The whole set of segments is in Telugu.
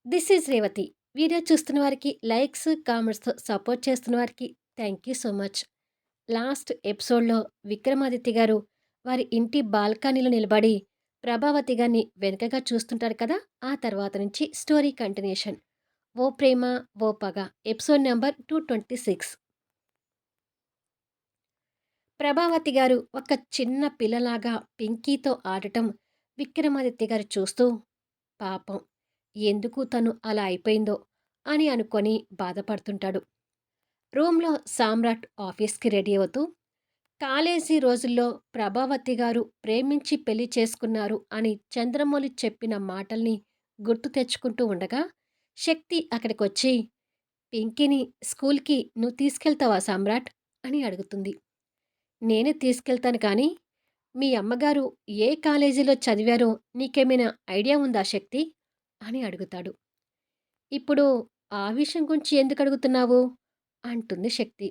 This is Revathi. వీడియో చూస్తున్న వారికి లైక్స్, కామెంట్స్‌తో సపోర్ట్ చేస్తున్న వారికి thank you so much. Last ఎపిసోడ్‌లో విక్రమాదిత్య గారు వారి ఇంటి బాల్కనీలో నిలబడి ప్రభావతి గారిని వెనకగా చూస్తుంటారు కదా! ఆ తర్వాత నుంచి స్టోరీ కంటిన్యూషన్. 'ఓ ప్రేమ ఓ పగ' ఎపిసోడ్ నంబర్ 226. ప్రభావతి గారు ఒక చిన్న పిల్లలాగా పింకీతో ఆడటం విక్రమాదిత్య గారు చూస్తూ, పాపం ఎందుకు తను అలా అయిపోయిందో అని అనుకొని బాధపడుతుంటాడు. రూమ్‌లో సామ్రాట్ ఆఫీస్‌కి రెడీ అవుతూ, కాలేజీ రోజుల్లో ప్రభావతి గారు ప్రేమించి పెళ్లి చేసుకున్నారు అని చంద్రమౌళి చెప్పిన మాటల్ని గుర్తు తెచ్చుకుంటూ ఉండగా, శక్తి అక్కడికొచ్చి, "పింకీని స్కూల్‌కి నువ్వు తీసుకెళ్తావా సామ్రాట్?" అని అడుగుతుంది. "నేనే తీసుకెళ్తాను కానీ, మీ అమ్మగారు ఏ కాలేజీలో చదివారో నీకేమైనా ఐడియా ఉందా శక్తి?" అని అడుగుతాడు. "ఇప్పుడు ఆ విషయం గురించి ఎందుకడుగుతున్నావు?" అంటుంది శక్తి.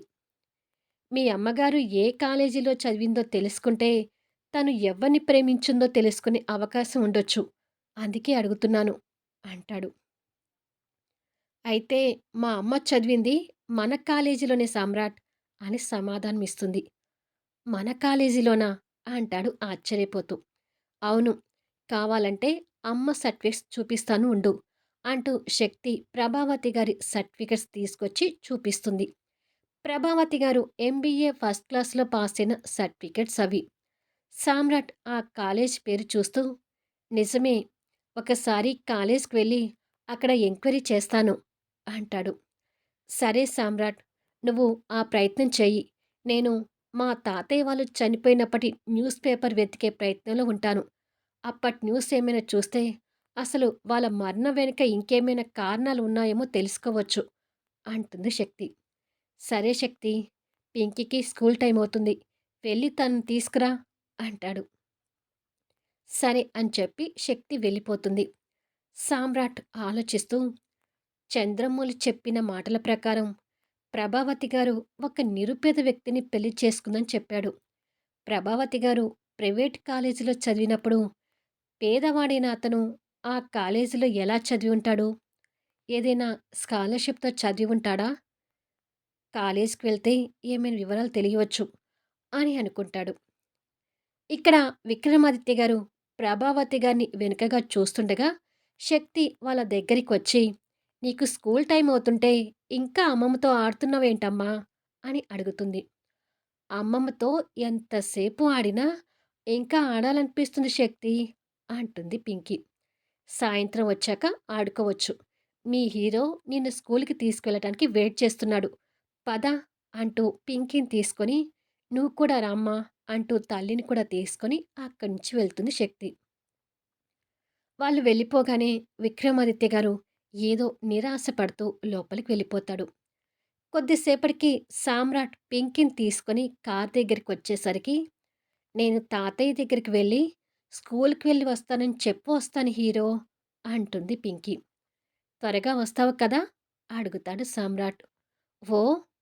"మీ అమ్మగారు ఏ కాలేజీలో చదివిందో తెలుసుకుంటే, తను ఎవ్వరిని ప్రేమించిందో తెలుసుకునే అవకాశం ఉండొచ్చు. అందుకే అడుగుతున్నాను" అంటాడు. "అయితే మా అమ్మ చదివింది మన కాలేజీలోనే సామ్రాట్" అని సమాధానమిస్తుంది. "మన కాలేజీలోనా?" అంటాడు ఆశ్చర్యపోతూ. "అవును. కావాలంటే అమ్మ సర్టిఫికేట్స్ చూపిస్తాను ఉండు" అంటూ శక్తి ప్రభావతి గారి సర్టిఫికేట్స్ తీసుకొచ్చి చూపిస్తుంది. ప్రభావతి గారు ఎంబీఏ ఫస్ట్ క్లాస్‌లో పాస్ అయిన సర్టిఫికేట్స్ అవి. సామ్రాట్ ఆ కాలేజ్ పేరు చూస్తూ, "నిజమే. ఒకసారి కాలేజ్‌కి వెళ్ళి అక్కడ ఎంక్వైరీ చేస్తాను" అంటాడు. "సరే సామ్రాట్. నువ్వు ఆ ప్రయత్నం చెయ్యి. నేను మా తాతయ్య వాళ్ళు చనిపోయినప్పటి న్యూస్ పేపర్ వెతికే ప్రయత్నంలో ఉంటాను. అప్పటి న్యూస్ ఏమైనా చూస్తే అసలు వాళ్ళ మరణం వెనుక ఇంకేమైనా కారణాలు ఉన్నాయేమో తెలుసుకోవచ్చు" అంటుంది శక్తి. "సరే శక్తి. పింకీకి స్కూల్ టైం అవుతుంది. వెళ్ళి తనని తీసుకురా" అంటాడు. సరే అని చెప్పి శక్తి వెళ్ళిపోతుంది. సామ్రాట్ ఆలోచిస్తూ, చంద్రమౌళి చెప్పిన మాటల ప్రకారం ప్రభావతి గారు ఒక నిరుపేద వ్యక్తిని పెళ్లి చేసుకుందని చెప్పాడు. ప్రభావతి గారు ప్రైవేట్ కాలేజీలో చదివినప్పుడు పేదవాడైన అతను ఆ కాలేజీలో ఎలా చదివి ఉంటాడు? ఏదైనా స్కాలర్‌షిప్‌తో చదివి ఉంటాడా? కాలేజ్‌కి వెళ్తే ఏమైనా వివరాలు తెలియవచ్చు అని అనుకుంటాడు. ఇక్కడ విక్రమాదిత్య గారు ప్రభావతి గారిని వెనుకగా చూస్తుండగా, శక్తి వాళ్ళ దగ్గరికొచ్చి, "నీకు స్కూల్ టైమ్ అవుతుంటే ఇంకా అమ్మమ్మతో ఆడుతున్నావేంటమ్మా?" అని అడుగుతుంది. "అమ్మమ్మతో ఎంతసేపు ఆడినా ఇంకా ఆడాలనిపిస్తుంది శక్తి" అంటుంది పింకీ. "సాయంత్రం వచ్చాక ఆడుకోవచ్చు. మీ హీరో నిన్ను స్కూల్‌కి తీసుకెళ్ళటానికి వెయిట్ చేస్తున్నాడు. పద" అంటూ పింకీని తీసుకొని, "నువ్వు కూడా రామ్మా" అంటూ తల్లిని కూడా తీసుకొని అక్కడి నుంచి వెళ్తుంది శక్తి. వాళ్ళు వెళ్ళిపోగానే విక్రమాదిత్య గారు ఏదో నిరాశ పడుతూ లోపలికి వెళ్ళిపోతాడు. కొద్దిసేపటికి సామ్రాట్ పింకీని తీసుకొని కార్ దగ్గరికొచ్చేసరికి, "నేను తాతయ్య దగ్గరికి వెళ్ళి స్కూల్‌కి వెళ్ళి వస్తానని చెప్పు వస్తాను హీరో" అంటుంది పింకీ. "త్వరగా వస్తావు కదా?" అడుగుతాడు సామ్రాట్. "ఓ,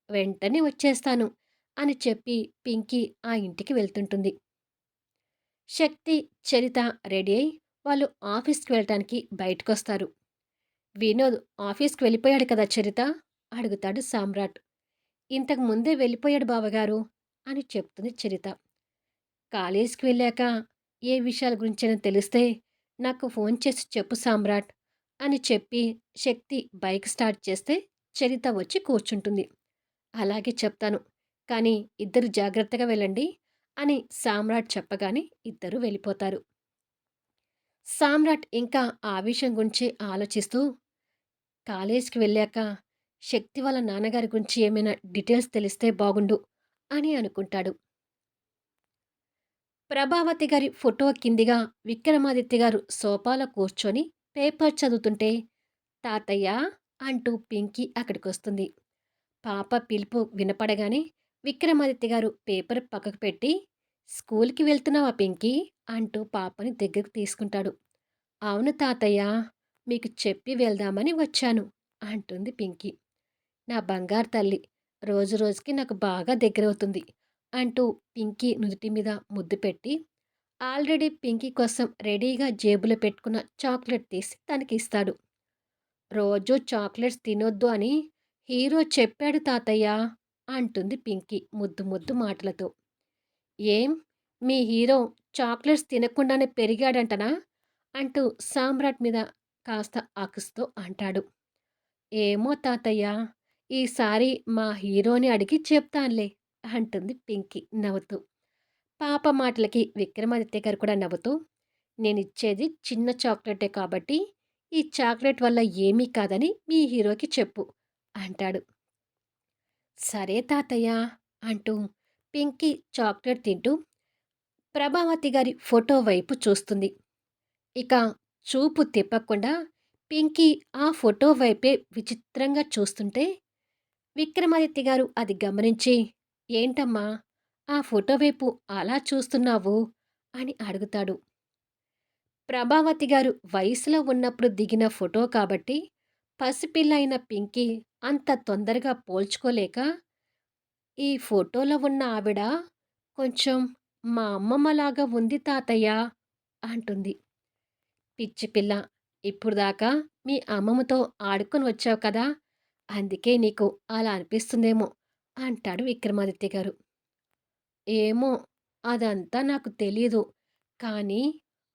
వెంటనే వచ్చేస్తాను" అని చెప్పి పింకీ ఆ ఇంటికి వెళ్తుంటుంది. శక్తి, చరిత రెడీ అయి వాళ్ళు ఆఫీస్‌కి వెళ్ళటానికి బయటకొస్తారు. "వినోద్ ఆఫీస్‌కి వెళ్ళిపోయాడు కదా చరిత?" అడుగుతాడు సామ్రాట్. "ఇంతకు ముందే వెళ్ళిపోయాడు బావగారు" అని చెప్తుంది చరిత. "కాలేజ్‌కి వెళ్ళాక ఏ విషయాల గురించైనా తెలిస్తే నాకు ఫోన్ చేసి చెప్పు సామ్రాట్" అని చెప్పి శక్తి బైక్ స్టార్ట్ చేస్తే చరిత వచ్చి కూర్చుంటుంది. "అలాగే చెప్తాను. కానీ ఇద్దరు జాగ్రత్తగా వెళ్ళండి" అని సామ్రాట్ చెప్పగానే ఇద్దరూ వెళ్ళిపోతారు. సామ్రాట్ ఇంకా ఆ విషయం గురించి ఆలోచిస్తూ, కాలేజ్‌కి వెళ్ళాక శక్తి వాళ్ళ నాన్నగారి గురించి ఏమైనా డీటెయిల్స్ తెలిస్తే బాగుండు అని అనుకుంటాడు. ప్రభావతి గారి ఫోటో కిందిగా విక్రమాదిత్య గారు సోఫాలో కూర్చొని పేపర్ చదువుతుంటే, "తాతయ్య" అంటూ పింకీ అక్కడికొస్తుంది. పాప పిలుపు వినపడగానే విక్రమాదిత్య గారు పేపర్ పక్కకు పెట్టి, "స్కూల్‌కి వెళ్తున్నావా పింకీ?" అంటూ పాపని దగ్గరకు తీసుకుంటాడు. "అవును తాతయ్య. మీకు చెప్పి వెళ్దామని వచ్చాను" అంటుంది పింకీ. "నా బంగారు తల్లి. రోజు రోజుకి నాకు బాగా దగ్గరవుతుంది" అంటూ పింకీ నుదుటి మీద ముద్దు పెట్టి, ఆల్రెడీ పింకీ కోసం రెడీగా జేబులో పెట్టుకున్న చాక్లెట్ తీసి తనకిస్తాడు. రోజూ చాక్లెట్స్ తినొద్దు అని హీరో చెప్పాడు తాతయ్య అంటుంది పింకీ ముద్దు ముద్దు మాటలతో. ఏం మీ హీరో చాక్లెట్స్ తినకుండానే పెరిగాడంటనా అంటూ సామ్రాట్ మీద కాస్త అకుస్తో అంటాడు. ఏమో తాతయ్య, ఈసారి మా హీరోని అడిగి చెప్తాన్లే అంటుంది పింకీ నవ్వుతూ. పాప మాటలకి విక్రమాదిత్య గారు కూడా నవ్వుతూ, నేనిచ్చేది చిన్న చాక్లెటే కాబట్టి ఈ చాక్లెట్ వల్ల ఏమీ కాదని మీ హీరోకి చెప్పు అంటాడు. సరే తాతయ్య అంటూ పింకీ చాక్లెట్ తింటూ ప్రభావతి గారి ఫోటో వైపు చూస్తుంది. ఇక చూపు తిప్పకుండా పింకీ ఆ ఫోటో వైపే విచిత్రంగా చూస్తుంటే విక్రమాదిత్య గారు అది గమనించి, ఏంటమ్మా ఆ ఫోటో వైపు అలా చూస్తున్నావు అని అడుగుతాడు. ప్రభావతి గారు వయసులో ఉన్నప్పుడు దిగిన ఫోటో కాబట్టి పసిపిల్ల అయిన పింకీ అంత తొందరగా పోల్చుకోలేక, ఈ ఫోటోలో ఉన్న ఆవిడ కొంచెం మా అమ్మమ్మలాగా ఉంది తాతయ్య అంటుంది. పిచ్చి పిల్ల, ఇప్పుడు దాకా మీ అమ్మమ్మతో ఆడుకొని వచ్చావు కదా, అందుకే నీకు అలా అనిపిస్తుందేమో అంటాడు విక్రమాదిత్య గారు. ఏమో, అదంతా నాకు తెలీదు. కానీ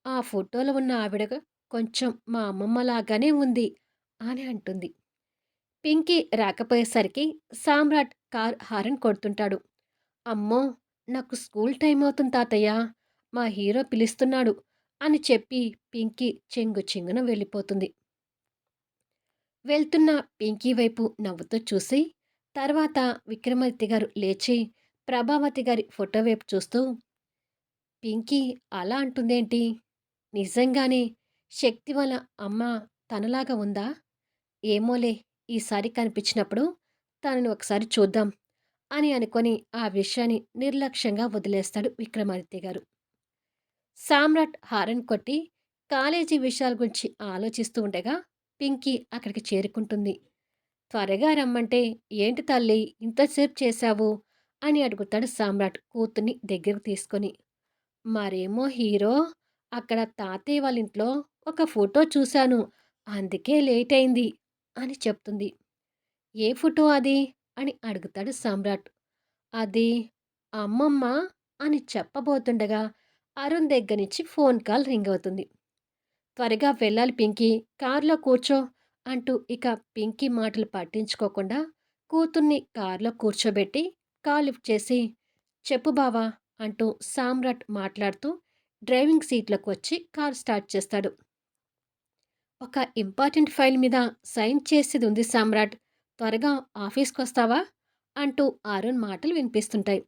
ఆ ఫోటోలో ఉన్న ఆవిడ కొంచెం మా అమ్మమ్మలాగానే ఉంది అని అంటుంది. పింకీ రాకపోయేసరికి సామ్రాట్ కార్ హారన్ కొడుతుంటాడు. అమ్మో, నాకు స్కూల్ టైం అవుతుంది తాతయ్య, మా హీరో పిలుస్తున్నాడు అని చెప్పి పింకీ చెంగు చెంగున వెళ్ళిపోతుంది. వెళ్తున్న పింకీ వైపు నవ్వుతూ చూసి తర్వాత విక్రమాదిత్య గారు లేచి ప్రభావతి గారి ఫోటో వైపు చూస్తూ, పింకీ అలా అంటుందేంటి? నిజంగానే శక్తి వాళ్ళ అమ్మ తనలాగా ఉందా? ఏమోలే, ఈసారి కనిపించినప్పుడు తనని ఒకసారి చూద్దాం అని అనుకొని ఆ విషయాన్ని నిర్లక్ష్యంగా వదిలేస్తాడు విక్రమాదిత్య గారు. సామ్రాట్ హారన్ కొట్టి కాలేజీ విషయాల గురించి ఆలోచిస్తూ ఉండగా పింకీ అక్కడికి చేరుకుంటుంది. త్వరగా రమ్మంటే ఏంటి తల్లి ఇంతసేపు చేశావు అని అడుగుతాడు సామ్రాట్ కూతుర్ని దగ్గరకు తీసుకొని. మరేమో హీరో, అక్కడ తాతయ్య వాళ్ళ ఇంట్లో ఒక ఫోటో చూశాను, అందుకే లేట్ అయింది అని చెప్తుంది. ఏ ఫోటో అది అని అడుగుతాడు సామ్రాట్. అది అమ్మమ్మ అని చెప్పబోతుండగా అరుణ్ దగ్గర నుంచి ఫోన్ కాల్ రింగ్ అవుతుంది. త్వరగా వెళ్ళాలి పింకీ, కారులో కూర్చో అంటూ ఇక పింకీ మాటలు పట్టించుకోకుండా కూతుర్ని కారులో కూర్చోబెట్టి కాల్ లిఫ్ట్ చేసి, చెప్పు బావా అంటూ సామ్రాట్ మాట్లాడుతూ డ్రైవింగ్ సీట్లోకి వచ్చి కార్ స్టార్ట్ చేస్తాడు. ఒక ఇంపార్టెంట్ ఫైల్ మీద సైన్ చేసేది ఉంది సామ్రాట్, త్వరగా ఆఫీస్కొస్తావా అంటూ అరుణ్ మాటలు వినిపిస్తుంటాయి.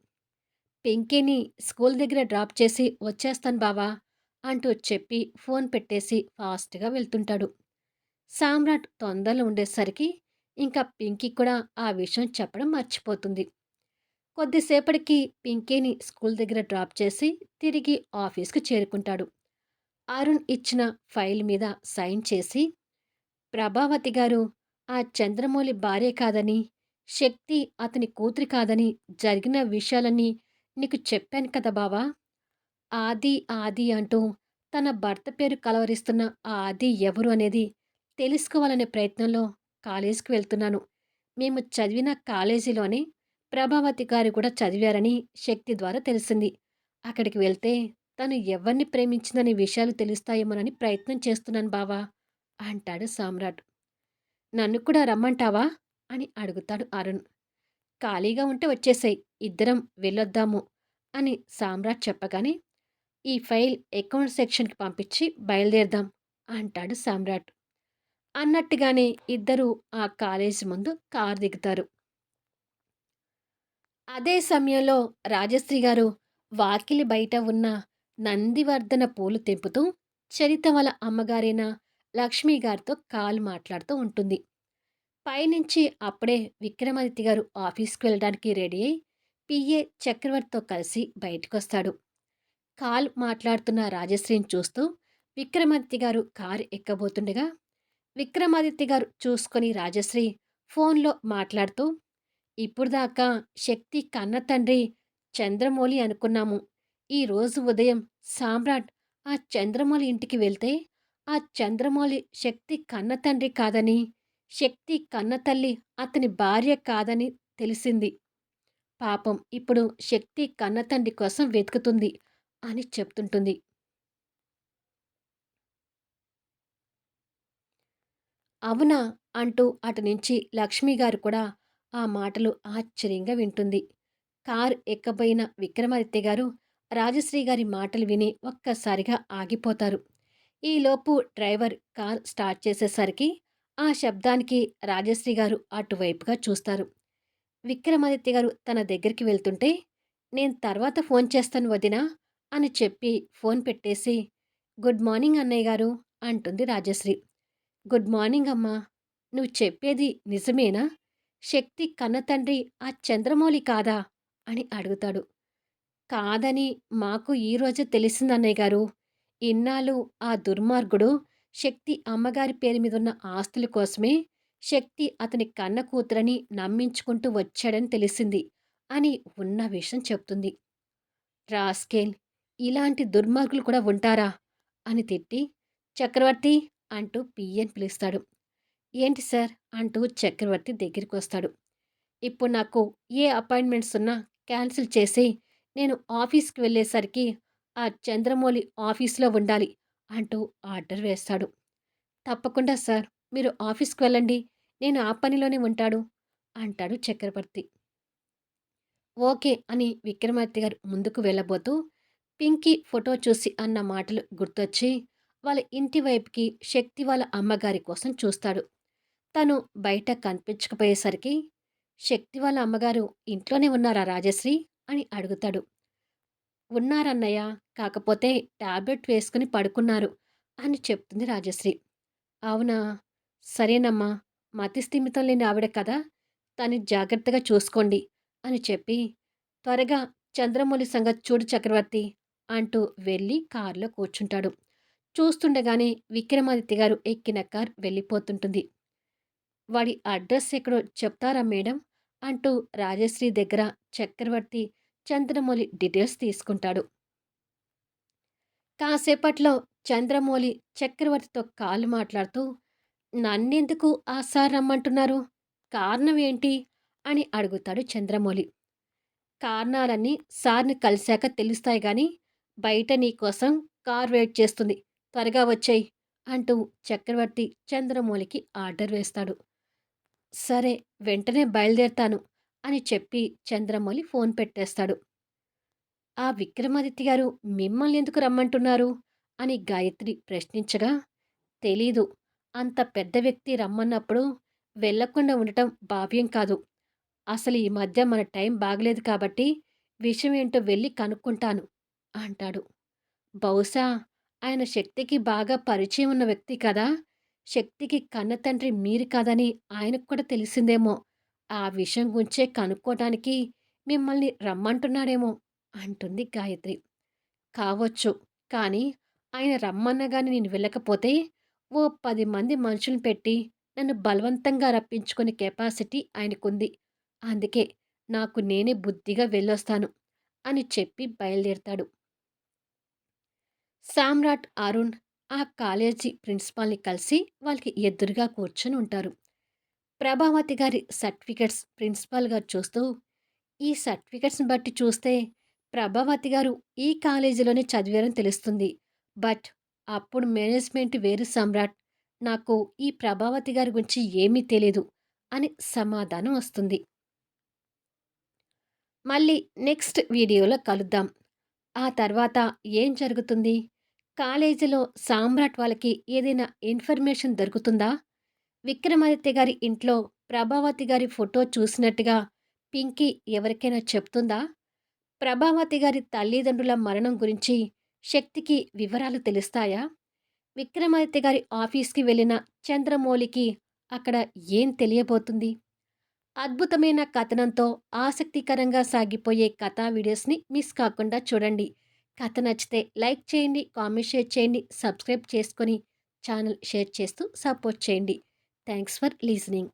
పింకీని స్కూల్ దగ్గర డ్రాప్ చేసి వచ్చేస్తాను బావా అంటూ చెప్పి ఫోన్ పెట్టేసి ఫాస్ట్గా వెళ్తుంటాడు. సామ్రాట్ తొందరలో ఉండేసరికి ఇంకా పింకీ కూడా ఆ విషయం చెప్పడం మర్చిపోతుంది. కొద్దిసేపటికి పింకీని స్కూల్ దగ్గర డ్రాప్ చేసి తిరిగి ఆఫీస్కి చేరుకుంటాడు. అరుణ్ ఇచ్చిన ఫైల్ మీద సైన్ చేసి, ప్రభావతి గారు ఆ చంద్రమౌళి భార్య కాదని, శక్తి అతని కూతురి కాదని జరిగిన విషయాలన్నీ నీకు చెప్పాను కదా బావా. ఆది ఆది అంటూ తన భర్త పేరు కలవరిస్తున్న ఆ ఆది ఎవరు అనేది తెలుసుకోవాలనే ప్రయత్నంలో కాలేజీకి వెళ్తున్నాను. మేము చదివిన కాలేజీలోనే ప్రభావతి గారు కూడా చదివారని శక్తి ద్వారా తెలిసింది. అక్కడికి వెళ్తే తను ఎవరిని ప్రేమించిందనే విషయాలు తెలుస్తాయేమోనని ప్రయత్నం చేస్తున్నాను బావా అంటాడు సామ్రాట్. నన్ను కూడా రమ్మంటావా అని అడుగుతాడు అరుణ్. ఖాళీగా ఉంటే వచ్చేసేయ్, ఇద్దరం వెళ్ళొద్దాము అని సామ్రాట్ చెప్పగానే ఈ ఫైల్ అకౌంట్ సెక్షన్‌కి పంపించి బయలుదేరదాం అంటాడు సామ్రాట్. అన్నట్టుగానే ఇద్దరూ ఆ కాలేజీ ముందు కారు దిగుతారు. అదే సమయంలో రాజశ్రీ గారు వాకిలి బయట ఉన్న నందివర్ధన పూలు తెంపుతూ చరిత వాళ్ళ అమ్మగారైన లక్ష్మి గారితో కాల్ మాట్లాడుతూ ఉంటుంది. పైనుంచి అప్పుడే విక్రమాదిత్య గారు ఆఫీస్‌కి వెళ్ళడానికి రెడీ అయి పిఏ చక్రవర్తితో కలిసి బయటకొస్తాడు. కాల్ మాట్లాడుతున్న రాజశ్రీని చూస్తూ విక్రమాదిత్య గారు కారు ఎక్కబోతుండగా విక్రమాదిత్య గారు చూసుకొని రాజశ్రీ ఫోన్లో మాట్లాడుతూ, ఇప్పుడు దాకా శక్తి కన్న తండ్రి చంద్రమౌళి అనుకున్నాము. ఈరోజు ఉదయం సామ్రాట్ ఆ చంద్రమౌళి ఇంటికి వెళ్తే ఆ చంద్రమౌళి శక్తి కన్న తండ్రి కాదని శక్తి కన్నతల్లి అతని భార్య కాదని తెలిసింది. పాపం ఇప్పుడు శక్తి కన్నతండ్రి కోసం వెతుకుతుంది అని చెప్తుంటుంది. అవునా! అంటూ అటునుంచి లక్ష్మిగారు కూడా ఆ మాటలు ఆశ్చర్యంగా వింటుంది. కారు ఎక్కబోయిన విక్రమాదిత్య గారు రాజశ్రీ గారి మాటలు విని ఒక్కసారిగా ఆగిపోతారు. ఈలోపు డ్రైవర్ కార్ స్టార్ట్ చేసేసరికి ఆ శబ్దానికి రాజశ్రీ గారు అటువైపుగా చూస్తారు. విక్రమాదిత్య గారు తన దగ్గరికి వెళ్తుంటే, "నేను తర్వాత ఫోన్ చేస్తాను వదినా" అని చెప్పి ఫోన్ పెట్టేసి, "గుడ్ మార్నింగ్ అన్నయ్య గారు" అంటుంది రాజశ్రీ. "గుడ్ మార్నింగ్ అమ్మా! నువ్వు చెప్పేది నిజమేనా? శక్తి కన్నతండ్రి ఆ చంద్రమౌళి కాదా?" అని అడుగుతాడు. "కాదని మాకు ఈరోజే తెలిసిందన్నయ్య గారు. ఇన్నాళ్ళు ఆ దుర్మార్గుడు శక్తి అమ్మగారి పేరు మీదున్న ఆస్తుల కోసమే శక్తి అతని కన్న కూతురని నమ్మించుకుంటూ వచ్చాడని తెలిసింది" అని ఉన్న విషయం చెప్తుంది. "రాస్కెల్! ఇలాంటి దుర్మార్గులు కూడా ఉంటారా?" అని తిట్టి, "చక్రవర్తి" అంటూ పియ్యని పిలుస్తాడు. "ఏంటి సార్?" అంటూ చక్రవర్తి దగ్గరికొస్తాడు. "ఇప్పుడు నాకు ఏ అపాయింట్మెంట్స్ ఉన్నా క్యాన్సిల్ చేసి, నేను ఆఫీస్‌కి వెళ్ళేసరికి ఆ చంద్రమౌళి ఆఫీస్‌లో ఉండాలి" అంటూ ఆర్డర్ వేస్తాడు. "తప్పకుండా సార్. మీరు ఆఫీస్‌కి వెళ్ళండి. నేను ఆ పనిలోనే ఉంటాడు" అంటాడు చక్రవర్తి. ఓకే అని విక్రమాదిత్య గారు ముందుకు వెళ్ళబోతూ, పింకీ ఫోటో చూసి అన్న మాటలు గుర్తొచ్చి, వాళ్ళ ఇంటి వైపుకి శక్తి వాళ్ళ అమ్మగారి కోసం చూస్తాడు. తను బయట కనిపించకపోయేసరికి, "శక్తి వాళ్ళ అమ్మగారు ఇంట్లోనే ఉన్నారా రాజశ్రీ?" అని అడుగుతాడు. "ఉన్నారన్నయ్య. కాకపోతే టాబ్లెట్ వేసుకుని పడుకున్నారు" అని చెప్తుంది రాజశ్రీ. "అవునా! సరేనమ్మా. మతిస్థిమితం లేని ఆవిడ కదా! తన్ని జాగ్రత్తగా చూసుకోండి" అని చెప్పి, "త్వరగా చంద్రమౌళి సంగతి చూడు చక్రవర్తి" అంటూ వెళ్ళి కారులో కూర్చుంటాడు. చూస్తుండగానే విక్రమాదిత్య గారు ఎక్కిన కార్ వెళ్ళిపోతుంటుంది. "వాడి అడ్రస్ ఎక్కడో చెప్తారా మేడం?" అంటూ రాజశ్రీ దగ్గర చక్రవర్తి చంద్రమౌళి డీటెయిల్స్ తీసుకుంటాడు. కాసేపట్లో చంద్రమౌళి చక్రవర్తితో కాల్ మాట్లాడుతూ, "నన్నెందుకు ఆ సార్ రమ్మంటున్నారు? కారణం ఏంటి?" అని అడుగుతాడు చంద్రమౌళి. "కారణాలన్నీ సార్‌ని కలిసాక తెలుస్తాయి గానీ, బయట నీకోసం కార్ వెయిట్ చేస్తుంది. త్వరగా వచ్చెయి" అంటూ చక్రవర్తి చంద్రమౌళికి ఆర్డర్ వేస్తాడు. "సరే, వెంటనే బయలుదేరతాను" అని చెప్పి చంద్రమౌళి ఫోన్ పెట్టేస్తాడు. "ఆ విక్రమాదిత్య గారు మిమ్మల్నెందుకు రమ్మంటున్నారు?" అని గాయత్రి ప్రశ్నించగా, "తెలీదు. అంత పెద్ద వ్యక్తి రమ్మన్నప్పుడు వెళ్ళకుండా ఉండటం భావ్యం కాదు. అసలు ఈ మధ్య మన టైం బాగలేదు కాబట్టి విషయమేంటో వెళ్ళి కనుక్కుంటాను" అంటాడు. "బహుశా ఆయన శక్తికి బాగా పరిచయం ఉన్న వ్యక్తి కదా! శక్తికి కన్నతండ్రి మీరు కాదని ఆయనకు కూడా తెలిసిందేమో. ఆ విషయం గురించే కనుక్కోటానికి మిమ్మల్ని రమ్మంటున్నాడేమో" అంటుంది గాయత్రి. "కావచ్చు. కానీ ఆయన రమ్మన్నా గాని నేను వెళ్ళకపోతే ఓ 10 మంది మనుషుల్ని పెట్టి నన్ను బలవంతంగా రప్పించుకునే కెపాసిటీ ఆయనకుంది. అందుకే నాకు నేనే బుద్ధిగా వెళ్ళొస్తాను" అని చెప్పి బయలుదేరతాడు. సామ్రాట్, అరుణ్ ఆ కాలేజీ ప్రిన్సిపాల్‌ని కలిసి వాళ్ళకి ఎదురుగా కూర్చొని ఉంటారు. ప్రభావతి గారి సర్టిఫికేట్స్ ప్రిన్సిపాల్ గారు చూస్తూ, "ఈ సర్టిఫికేట్స్‌ని బట్టి చూస్తే ప్రభావతి గారు ఈ కాలేజీలోనే చదివారని తెలుస్తుంది. బట్ అప్పుడు మేనేజ్మెంట్ వేరు సమ్రాట్. నాకు ఈ ప్రభావతి గారి గురించి ఏమీ తెలీదు" అని సమాధానం వస్తుంది. మళ్ళీ నెక్స్ట్ వీడియోలో కలుద్దాం. ఆ తర్వాత ఏం జరుగుతుంది? కాలేజీలో సామ్రాట్ వాళ్ళకి ఏదైనా ఇన్ఫర్మేషన్ దొరుకుతుందా? విక్రమాదిత్య గారి ఇంట్లో ప్రభావతి గారి ఫోటో చూసినట్టుగా పింకీ ఎవరికైనా చెప్తుందా? ప్రభావతి గారి తల్లిదండ్రుల మరణం గురించి శక్తికి వివరాలు తెలుస్తాయా? విక్రమాదిత్య గారి ఆఫీస్‌కి వెళ్ళిన చంద్రమౌళికి అక్కడ ఏం తెలియబోతుంది? అద్భుతమైన కథనంతో ఆసక్తికరంగా సాగిపోయే కథా వీడియోస్‌ని మిస్ కాకుండా చూడండి. కథ నచ్చితే లైక్ చేయండి, కామెంట్ షేర్ చేయండి, సబ్స్క్రైబ్ చేసుకొని ఛానల్ షేర్ చేస్తూ సపోర్ట్ చేయండి. Thanks for listening.